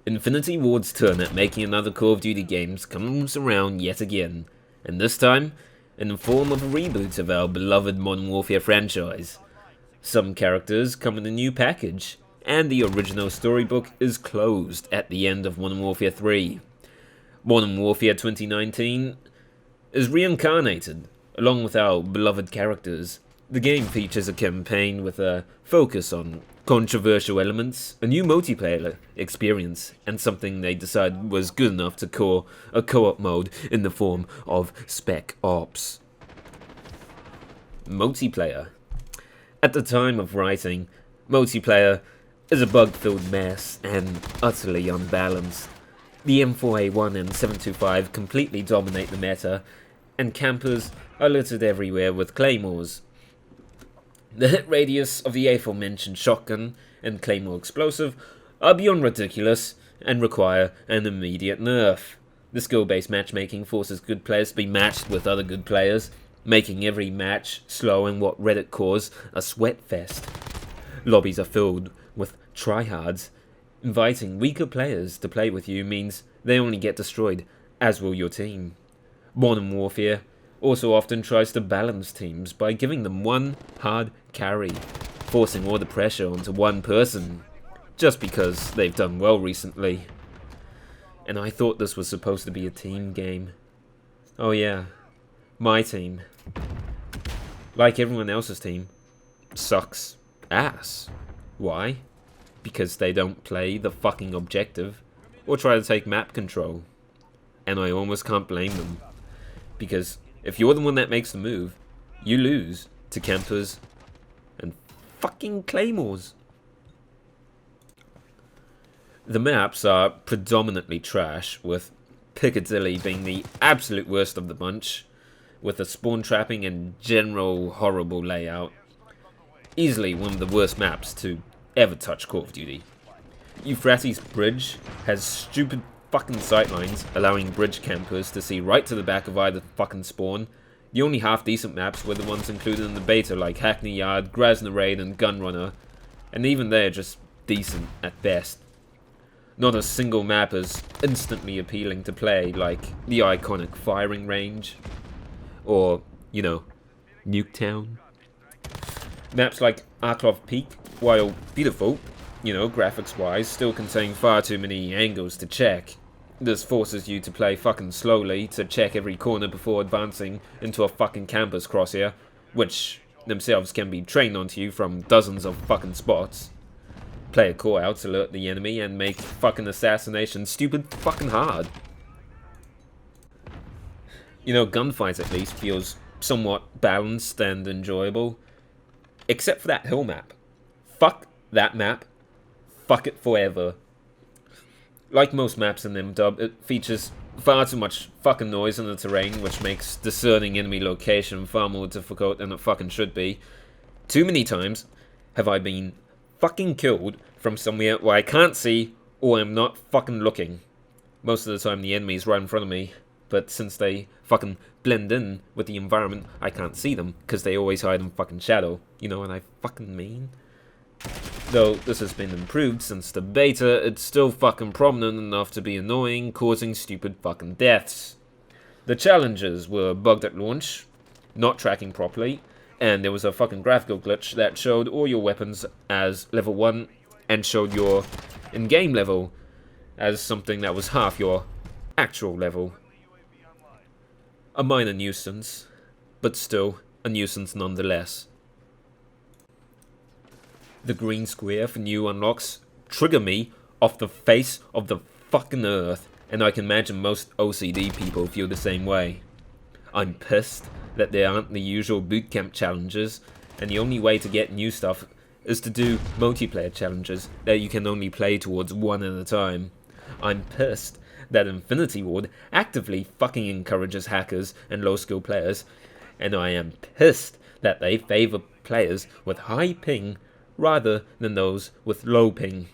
Infinity Ward's turn at making another Call of Duty games comes around yet again, and this time in the form of a reboot of our beloved Modern Warfare franchise. Some characters come in a new package, and the original storybook is closed at the end of Modern Warfare 3. Modern Warfare 2019 is reincarnated, along with our beloved characters. The game features a campaign with a focus on controversial elements, a new multiplayer experience, and something they decided was good enough to call a co-op mode in the form of Spec Ops. Multiplayer. At the time of writing, multiplayer is a bug-filled mess and utterly unbalanced. The M4A1 and 725 completely dominate the meta, and campers are littered everywhere with claymores. The hit radius of the aforementioned shotgun and claymore explosive are beyond ridiculous and require an immediate nerf. The skill-based matchmaking forces good players to be matched with other good players, making every match slow and what Reddit calls a sweat fest. Lobbies are filled with tryhards. Inviting weaker players to play with you means they only get destroyed, as will your team. Modern Warfare also often tries to balance teams by giving them one hard carry, forcing all the pressure onto one person, just because they've done well recently. And I thought this was supposed to be a team game. Oh yeah, my team, like everyone else's team, sucks ass. Why? Because they don't play the fucking objective, or try to take map control. And I almost can't blame them, because if you're the one that makes the move, you lose to campers and fucking claymores. The maps are predominantly trash, with Piccadilly being the absolute worst of the bunch, with a spawn trapping and general horrible layout. Easily one of the worst maps to ever touch Call of Duty. Euphrates Bridge has stupid fucking sightlines, allowing bridge campers to see right to the back of either fucking spawn. The only half-decent maps were the ones included in the beta, like Hackney Yard, Grasner Raid, and Gunrunner, and even they're just decent at best. Not a single map is instantly appealing to play, like the iconic firing range, or, Nuketown. Maps like Arklov Peak, while beautiful, graphics-wise, still contain far too many angles to check. This forces you to play fucking slowly to check every corner before advancing into a fucking camper's crosshair, which themselves can be trained onto you from dozens of fucking spots. Player call-outs alert the enemy and make fucking assassination stupid fucking hard. Gunfight at least feels somewhat balanced and enjoyable. Except for that hill map. Fuck that map. Fuck it forever. Like most maps in MDub, it features far too much fucking noise in the terrain, which makes discerning enemy location far more difficult than it fucking should be. Too many times have I been fucking killed from somewhere where I can't see or I'm not fucking looking. Most of the time the enemy's right in front of me, but since they fucking blend in with the environment, I can't see them, because they always hide in fucking shadow. You know what I fucking mean? Though this has been improved since the beta, it's still fucking prominent enough to be annoying, causing stupid fucking deaths. The challenges were bugged at launch, not tracking properly, and there was a fucking graphical glitch that showed all your weapons as level 1 and showed your in-game level as something that was half your actual level. A minor nuisance, but still a nuisance nonetheless. The green square for new unlocks trigger me off the face of the fucking earth, and I can imagine most OCD people feel the same way. I'm pissed that there aren't the usual bootcamp challenges, and the only way to get new stuff is to do multiplayer challenges that you can only play towards one at a time. I'm pissed that Infinity Ward actively fucking encourages hackers and low-skill players, and I am pissed that they favor players with high ping rather than those with low ping.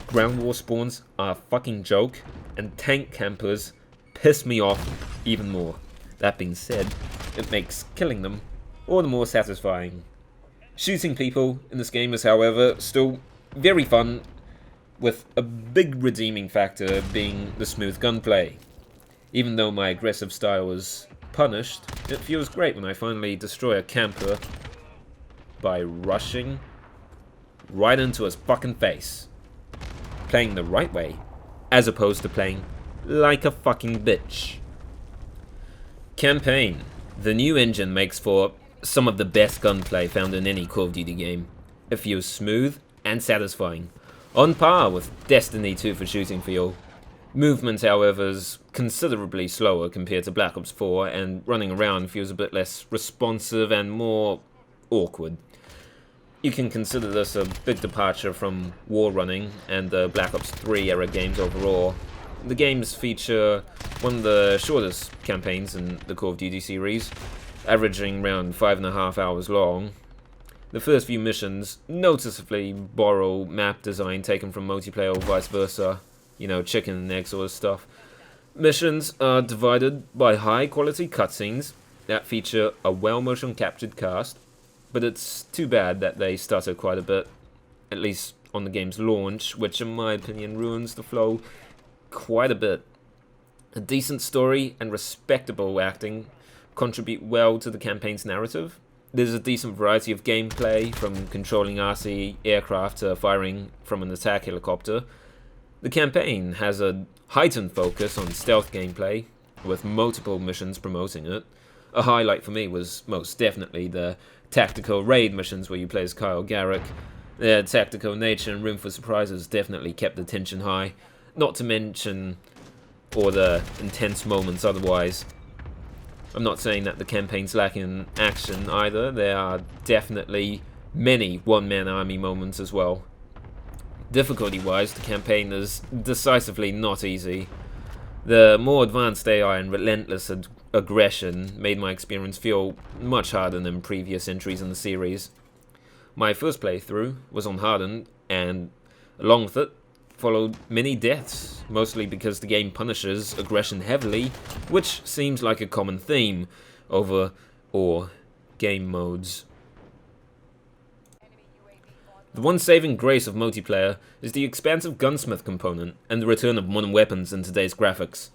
Ground war spawns are a fucking joke, and tank campers piss me off even more. That being said, it makes killing them all the more satisfying. Shooting people in this game is, however, still very fun, with a big redeeming factor being the smooth gunplay. Even though my aggressive style was punished, it feels great when I finally destroy a camper by rushing right into his fucking face. Playing the right way, as opposed to playing like a fucking bitch. Campaign. The new engine makes for some of the best gunplay found in any Call of Duty game. It feels smooth and satisfying, on par with Destiny 2 for shooting feel. Movement, however, is considerably slower compared to Black Ops 4, and running around feels a bit less responsive and more awkward. You can consider this a big departure from war running and the Black Ops 3 era games overall. The games feature one of the shortest campaigns in the Call of Duty series, averaging around 5.5 hours long. The first few missions noticeably borrow map design taken from multiplayer or vice versa, you know, chicken and egg sort of stuff. Missions are divided by high quality cutscenes that feature a well motion captured cast, but it's too bad that they stutter quite a bit, at least on the game's launch, which in my opinion ruins the flow quite a bit. A decent story and respectable acting contribute well to the campaign's narrative. There's a decent variety of gameplay, from controlling RC aircraft to firing from an attack helicopter. The campaign has a heightened focus on stealth gameplay, with multiple missions promoting it. A highlight for me was most definitely the tactical raid missions where you play as Kyle Garrick. Their tactical nature and room for surprises definitely kept the tension high, not to mention all the intense moments otherwise. I'm not saying that the campaign's lacking in action either. There are definitely many one-man army moments as well. Difficulty-wise, the campaign is decisively not easy. The more advanced AI and relentless aggression made my experience feel much harder than previous entries in the series. My first playthrough was on Hardened, and along with it followed many deaths, mostly because the game punishes aggression heavily, which seems like a common theme over all game modes. The one saving grace of multiplayer is the expansive gunsmith component and the return of modern weapons in today's graphics.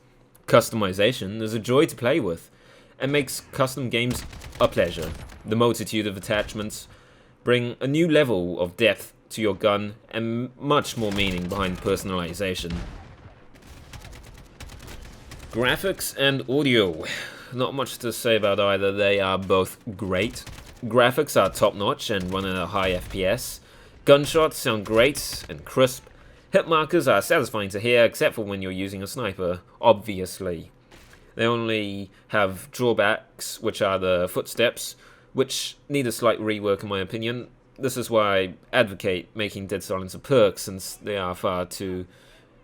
Customization is a joy to play with, and makes custom games a pleasure. The multitude of attachments bring a new level of depth to your gun and much more meaning behind personalization. Graphics and audio. Not much to say about either, they are both great. Graphics are top notch and run at a high FPS. Gunshots sound great and crisp. Hit markers are satisfying to hear, except for when you're using a sniper, obviously. They only have drawbacks, which are the footsteps, which need a slight rework in my opinion. This is why I advocate making Dead Silence a perk, since there are far too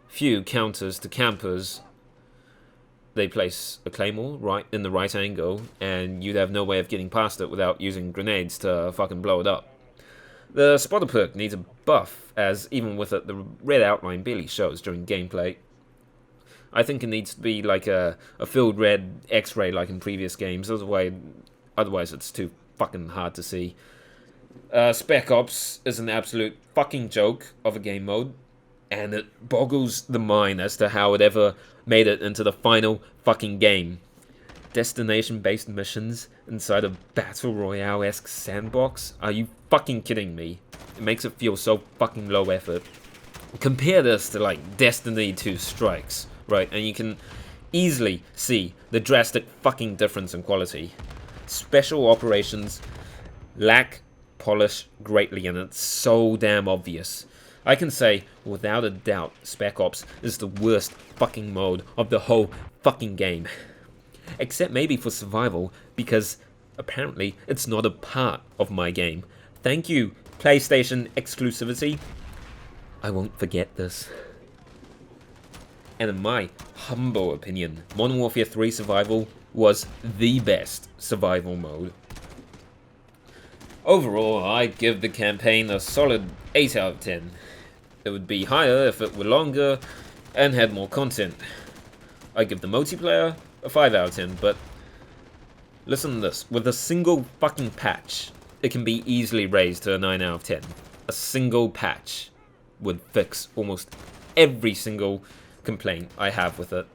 few counters to campers. They place a claymore right in the right angle, and you'd have no way of getting past it without using grenades to fucking blow it up. The spotter perk needs a buff, as even with it, the red outline barely shows during gameplay. I think it needs to be like a filled red X-ray like in previous games, otherwise it's too fucking hard to see. Spec Ops is an absolute fucking joke of a game mode, and it boggles the mind as to how it ever made it into the final fucking game. Destination-based missions inside a Battle Royale-esque sandbox? Are you fucking kidding me? It makes it feel so fucking low effort. Compare this to like Destiny 2 Strikes, right? And you can easily see the drastic fucking difference in quality. Special operations lack polish greatly, and it's so damn obvious. I can say without a doubt Spec Ops is the worst fucking mode of the whole fucking game. Except maybe for survival, because apparently it's not a part of my game. Thank you, PlayStation exclusivity. I won't forget this. And in my humble opinion, Modern Warfare 3 Survival was the best survival mode. Overall, I'd give the campaign a solid 8 out of 10. It would be higher if it were longer and had more content. I'd give the multiplayer a 5 out of 10, but listen to this. With a single fucking patch, it can be easily raised to a 9 out of 10. A single patch. would fix almost every single complaint I have with it.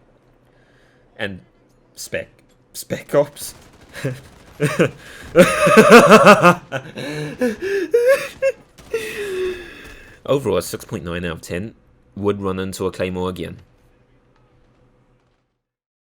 And Spec Ops. Overall, a 6.9 out of 10. Would run into a Claymore again.